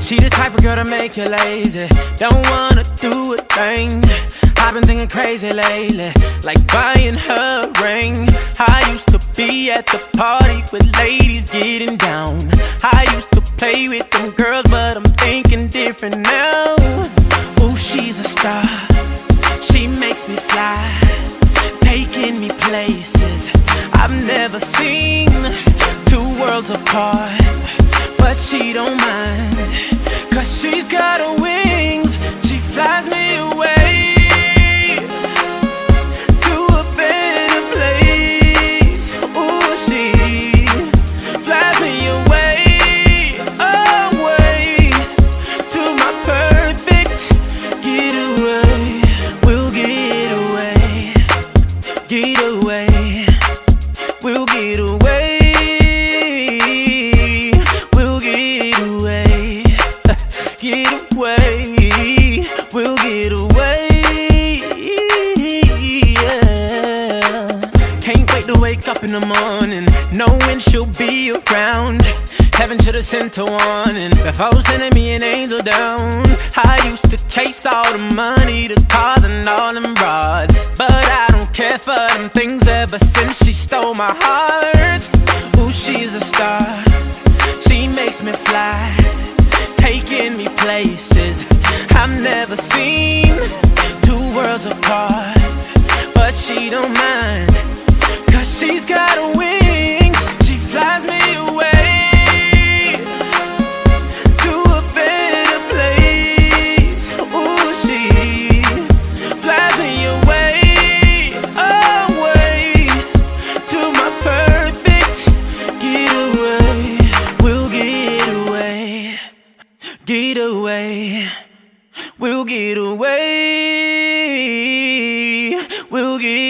She the type of girl to make you lazy, don't wanna do a thing. I've been thinking crazy lately, like buying her a ring. I used to be at the party with ladies getting down. I used to play with them girls, but I'm thinking different now. Ooh, she's a star, she makes me fly, taking me places I've never seen. Two worlds apart, but she don't mind, 'cause she's got her wings. She flies me away to a better place. Ooh, she flies me away, away to my perfect getaway. We'll get away, get away, we'll get away. Get away, we'll get away, yeah. Can't wait to wake up in the morning, knowing she'll be around. Heaven should've sent a warning before sending me an angel down. I used to chase all the money, the cars and all them broads, but I don't care for them things ever since she stole my heart. Ooh, she's a star, she makes me fly, taking me places I've never seen. Two worlds apart, but she don't mind, 'cause she's got her wings. She flies me away to a better place. Ooh, she flies me away, away to my perfect getaway. We'll get away, get away, we'll get away, we'll get